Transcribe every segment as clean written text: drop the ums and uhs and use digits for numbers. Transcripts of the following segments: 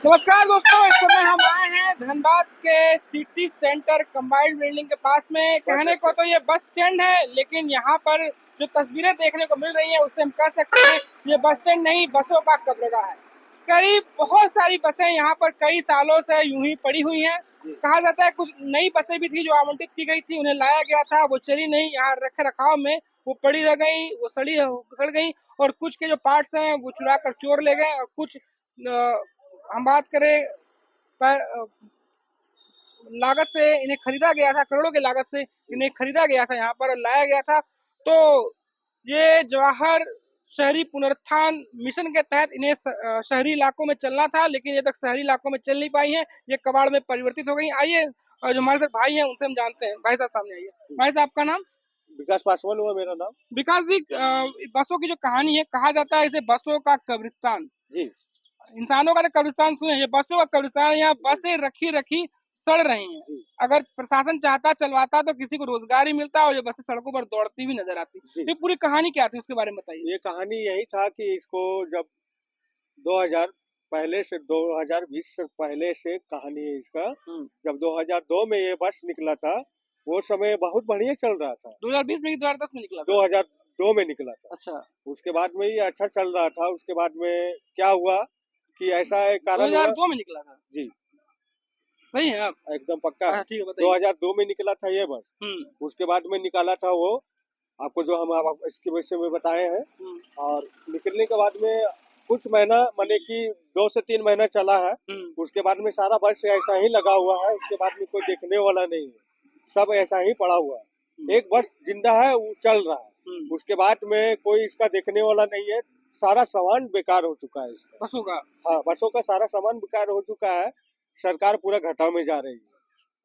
नमस्कार दोस्तों, इस समय हम आए हैं धनबाद के सिटी सेंटर कंबाइंड बिल्डिंग के पास में। कहने को तो ये बस स्टैंड है, लेकिन यहाँ पर जो तस्वीरें देखने को मिल रही हैं उससे हम कह सकते हैं ये बस स्टैंड नहीं, बसों का कब्रगाह है। करीब बहुत सारी बसें यहाँ पर कई सालों से यूं ही पड़ी हुई हैं। कहा जाता है कुछ नई बसें भी थी जो आवंटित की गई थी, उन्हें लाया गया था, वो चली नहीं, यहाँ रख रखाव में वो पड़ी रह गई, वो सड़ गई, और कुछ के जो पार्ट्स हैं वो चुरा कर चोर ले गए, और कुछ हम बात करें लागत से इन्हें खरीदा गया था, करोड़ों की लागत से इन्हें खरीदा गया था, यहाँ पर लाया गया था। तो ये जवाहर शहरी पुनरुत्थान मिशन के तहत इन्हें शहरी इलाकों में चलना था, लेकिन ये तक शहरी इलाकों में चल नहीं पाई हैं, ये कबाड़ में परिवर्तित हो गई। आइए, और जो हमारे साथ भाई हैं उनसे हम जानते हैं। भाई साहब सामने आइए। भाई साहब, आपका नाम? विकास पासवान हुआ मेरा नाम। विकास जी, बसों की जो कहानी है, कहा जाता है इसे बसों का कब्रिस्तान। जी, इंसानों का तो कब्रिस्तान सुने, ये बसों का कब्रिस्तान। यहाँ बसें रखी रखी सड़ रही हैं। अगर प्रशासन चाहता, चलवाता, तो किसी को रोजगार ही मिलता, और ये बसें सड़कों पर दौड़ती भी नजर आती। ये पूरी कहानी क्या थी, उसके बारे में बताइए। ये कहानी यही था कि इसको जब 2000 पहले से 2020 से पहले से कहानी है इसका। जब 2002 में ये बस निकला था, वो समय बहुत बढ़िया चल रहा था। 2020 में कि 2010 में निकला था? 2002 में निकला था। अच्छा। उसके बाद में ये अच्छा चल रहा था। उसके बाद में क्या हुआ कि ऐसा एक कारण 2002 में निकला था? जी, सही है आप? एकदम पक्का है। ठीक है, बताइए। 2002 में निकला था ये बस। उसके बाद में निकाला था वो, आपको जो हम आप इसके विषय में बताए हैं। और निकलने के बाद में कुछ महीना माने कि 2 से 3 महीना चला है। उसके बाद में सारा बस ऐसा ही लगा हुआ है। उसके बाद में कोई देखने वाला नहीं है, सब ऐसा ही पड़ा हुआ है। एक बस जिंदा है, वो चल रहा है। उसके बाद में कोई इसका देखने वाला नहीं है। सारा सामान बेकार हो चुका है इसका, बसों का। हाँ, बसों का सारा सामान बेकार हो चुका है। सरकार पूरा घाटा में जा रही है।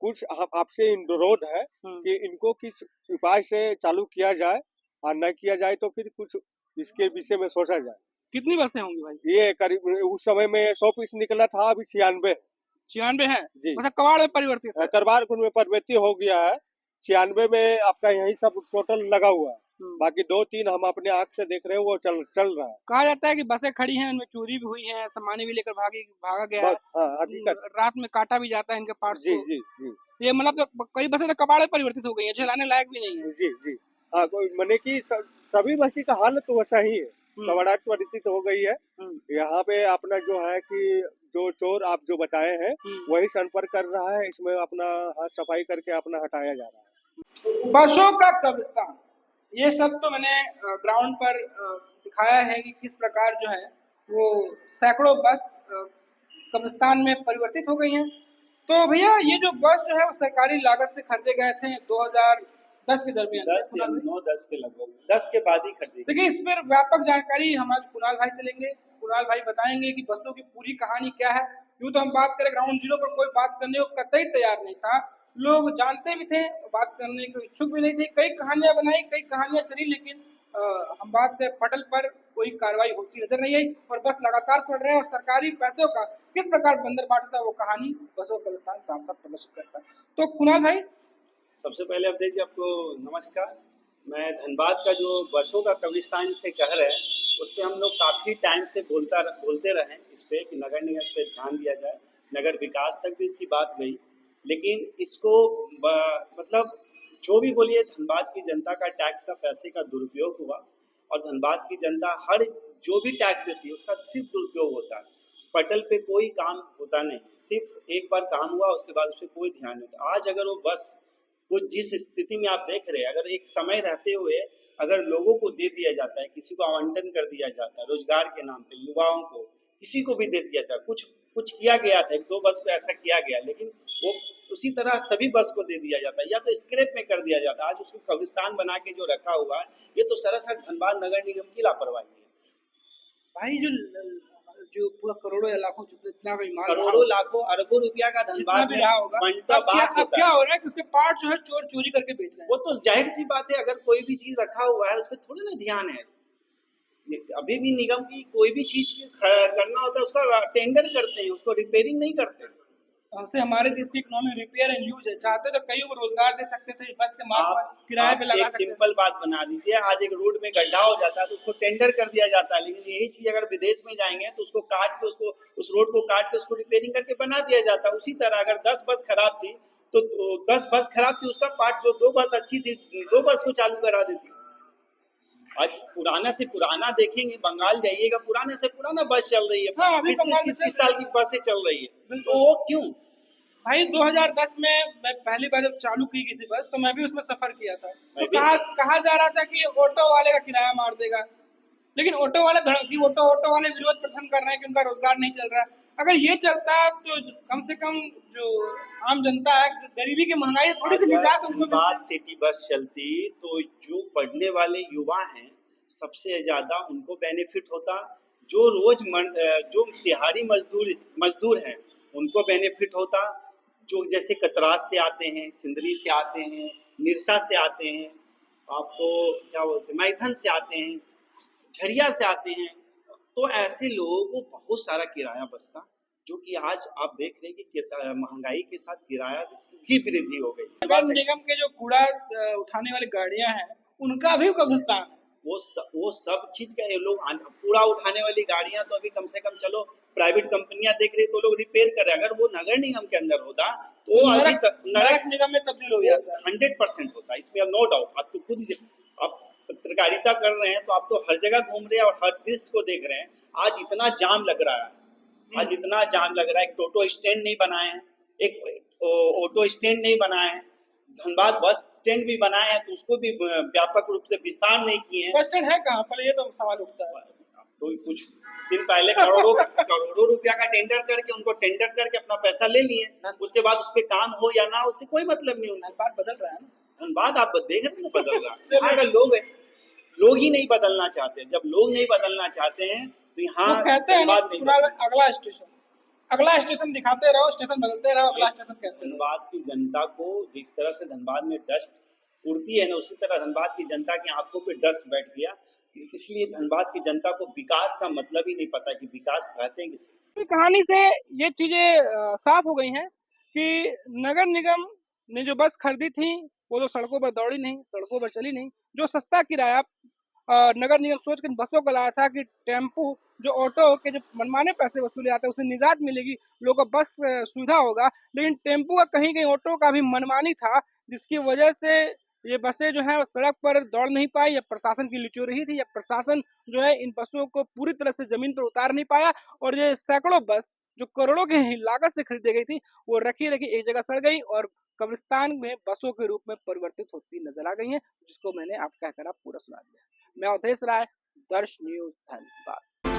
कुछ आपसे अनुरोध है कि इनको किस उपाय से चालू किया जाए, और न किया जाए तो फिर कुछ इसके विषय में सोचा जाए। कितनी बसें होंगी भाई? ये करीब उस समय में 100 पीस निकला था, अभी 96 है जी, मतलब कबाड़ में परिवर्तित है। करवार में परिवर्तित हो गया है। 96 में आपका यही सब टोटल लगा हुआ है। बाकी 2-3 हम अपने आँख से देख रहे हैं, वो चल रहा है। कहा जाता है कि बसें खड़ी हैं, उनमें चोरी भी हुई है, सामान भी लेकर भागा गया है। हाँ, हकीकत। रात में काटा भी जाता है इनके पार्ट्स जी, को। जी, जी। ये मतलब तो कई बसें तो कबाड़ में परिवर्तित हो गई हैं, चलाने लायक भी नहीं है। जी, जी। हाँ, कोई माने कि सभी बसी का हाल तो वैसा ही है। कबाड़ परिवर्तित हो गई है। यहाँ पे अपना जो है कि जो चोर आप जो बताए हैं, वही संपर्क कर रहा है। इसमें अपना हाथ सफाई करके अपना हटाया जा रहा है। बसों का कब्रिस्तान, ये सब तो मैंने ग्राउंड पर दिखाया है कि किस प्रकार जो है वो सैकड़ों बस कब्रिस्तान में परिवर्तित हो गई हैं। तो भैया, ये जो बस जो है वो सरकारी लागत से खरीदे गए थे 2010 के दरमियान। 10 या 9-10 के लगभग, 10 के बाद ही खरीदी। देखिए, इस पर व्यापक जानकारी हम आज कुणाल भाई से लेंगे। कुणाल भाई बताएंगे कि बसों की पूरी कहानी क्या है। यूँ तो हम बात करें, ग्राउंड जीरो पर कोई बात करने को कतई तैयार नहीं था। लोग जानते भी थे, बात करने को इच्छुक भी नहीं थे। कई कहानियां बनाई, कई कहानियां चली, लेकिन हम बात करें पटल पर कोई कार्रवाई होती नजर नहीं आई, और बस लगातार सड़ रहे हैं, और सरकारी पैसों का किस प्रकार बंदर बांटता है वो कहानी बसों का विस्तार साफ साफ प्रदर्शित करता है। तो कुणाल भाई, सबसे पहले अवधेश जी आपको नमस्कार। मैं धनबाद का जो बसों का कब्रिस्तान से कह रहे हैं, उस पर हम लोग काफ़ी टाइम से बोलते रहे इस पर कि नगर निगम इस पर ध्यान दिया जाए। नगर विकास तक भी इसकी बात गई, लेकिन इसको मतलब जो भी बोलिए, धनबाद की जनता का टैक्स का पैसे का दुरुपयोग हुआ, और धनबाद की जनता हर जो भी टैक्स देती है उसका सिर्फ दुरुपयोग होता है। पटल पे कोई काम होता नहीं, सिर्फ एक बार काम हुआ, उसके बाद उस पर कोई ध्यान नहीं होता। आज अगर वो बस वो जिस स्थिति में आप देख रहे हैं, अगर एक समय रहते हुए अगर लोगों को दे दिया जाता है, किसी को आवंटन कर दिया जाता है रोजगार के नाम पे, युवाओं को किसी को भी दे दिया जाता, कुछ किया गया था, 1-2 बस को ऐसा किया गया, लेकिन वो उसी तरह सभी बस को दे दिया जाता है, या तो स्क्रैप में कर दिया जाता है। आज उसको कब्रिस्तान बना के जो रखा हुआ है, ये तो सरासर धनबाद नगर निगम की लापरवाही है भाई। जो पूरा करोड़ों या लाखों जितना का माल, करोड़ों लाखों अरबों रुपया का धनबाद भी रहा होगा, अब क्या हो रहा है कि उसके पार्ट जो है चोर चोरी करके बेच रहे हैं। वो तो जाहिर सी बात है, अगर कोई भी चीज रखा हुआ है उस पर थोड़ी ना ध्यान है। अभी भी निगम की कोई भी चीज करना होता है उसका टेंडर करते हैं, उसको रिपेयरिंग नहीं करते। से हमारे देश की इकोनॉमी रिपेयर एंड यूज है, चाहते तो कई को रोजगार दे सकते थे, बस के मार्फत किराए पे लगा एक सकते थे। सिंपल बात बना दीजिए, आज एक रोड में गड्ढा हो जाता है तो उसको टेंडर कर दिया जाता है, लेकिन यही चीज अगर विदेश में जाएंगे तो उसको काट के उसको उस रोड को काट के उसको रिपेयरिंग करके बना दिया जाता है। उसी तरह अगर 10 बस खराब थी तो 10 बस खराब थी, उसका पार्ट जो 2 बस अच्छी थी 2 बस को चालू करा देती। आज पुराना से पुराना देखेंगे, बंगाल जाइएगा, पुराने से पुराना बस चल रही है, हाँ, अभी बंगाल में 20-30 साल की बसें चल रही है, बिल्कुल। तो वो क्यों? भाई 2010 में मैं पहली बार जब चालू की गई थी बस, तो मैं भी उसमें सफर किया था। तो कहा जा रहा था कि ऑटो वाले का किराया मार देगा, लेकिन ऑटो वाले ऑटो वाले विरोध प्रदर्शन कर रहे हैं कि उनका रोजगार नहीं चल रहा। अगर ये चलता तो कम से कम जो आम जनता है, गरीबी की महंगाई है, थोड़ी सी निजात उनको बात सिटी बस चलती तो जो पढ़ने वाले युवा हैं सबसे ज्यादा उनको बेनिफिट होता, जो जो दिहाड़ी मजदूर हैं उनको बेनिफिट होता, जो जैसे कतरास से आते हैं, सिंदरी से आते हैं, निरसा से आते हैं, आपको क्या बोलते हैं, मैथन से आते हैं, झरिया से आते हैं, तो ऐसे लोगों को बहुत सारा किराया बचता, जो कि आज आप देख रहे हैं कि महंगाई के साथ किराया की वृद्धि हो गई। नगर निगम के जो कूड़ा उठाने वाली गाड़ियां हैं उनका भी कब्रिस्तान है। वो सब चीज का ये लोग कूड़ा उठाने वाली गाड़ियां तो अभी कम से कम चलो प्राइवेट कंपनियां देख रही तो लोग रिपेयर कर रहे हैं, अगर वो नगर निगम के अंदर होता तो अभी तक नगर निगम में तब्दील हो गया था। 100% होता, इसमें अब नो डाउट। आप तो खुद आप पत्रकारिता कर रहे हैं तो आप तो हर जगह घूम रहे हैं और हर दृश्य को देख रहे हैं। आज इतना जाम लग रहा है, आज इतना जाम लग रहा है, एक टोटो स्टैंड नहीं बनाए हैं, एक ऑटो स्टैंड नहीं बनाए हैं, धनबाद बस स्टैंड भी बनाए हैं तो उसको भी व्यापक रूप से विस्तार नहीं किए हैं। बस स्टैंड है कहाँ पर, ये तो सवाल उठता है। तो कुछ दिन पहले करोड़ों रुपया का टेंडर करके उनको टेंडर करके अपना पैसा ले लिए, उसके बाद उस पर काम हो या ना हो उससे कोई मतलब नहीं। धनबाद बदल रहा है ना, धनबाद आप देख रहे हैं बदल रहा है। यहाँ का लोग ही नहीं बदलना चाहते, जब लोग नहीं बदलना चाहते हैं तो यहाँ कहते हैं अगला स्टेशन दिखाते रहो, स्टेशन बदलते रहो, अगला स्टेशन कहते हैं। धनबाद की जनता को जिस तरह से धनबाद में डस्ट उड़ती है ना, उसी तरह धनबाद की जनता की आंखों पे डस्ट बैठ गया, इसलिए धनबाद की जनता को विकास का मतलब ही नहीं पता कि विकास कहते हैं किसे। कहानी से ये चीजें साफ हो गई हैं कि नगर निगम ने जो बस खरीदी थी वो तो सड़कों पर दौड़ी नहीं, सड़कों पर चली नहीं। जो सस्ता किराया नगर निगम सोच कर बसों को लाया था कि टेम्पो जो ऑटो के जो मनमाने पैसे वसूले जाते हैं उससे निजात मिलेगी, लोगों को बस सुविधा होगा, लेकिन टेम्पो का कहीं कहीं ऑटो का भी मनमानी था, जिसकी वजह से ये बसें जो है वो सड़क पर दौड़ नहीं पाई। या प्रशासन की लिचोरी ही थी, या प्रशासन जो है इन बसों को पूरी तरह से जमीन पर उतार नहीं पाया, और ये सैकड़ों बस जो करोड़ों की लागत से खरीदी गई थी वो रखी एक जगह सड़ गई और कब्रिस्तान में बसों के रूप में परिवर्तित होती नजर आ गई हैं, जिसको मैंने आप कहकर पूरा सुना दिया। मैं अवधेश राय, दर्श न्यूज, धन्यवाद।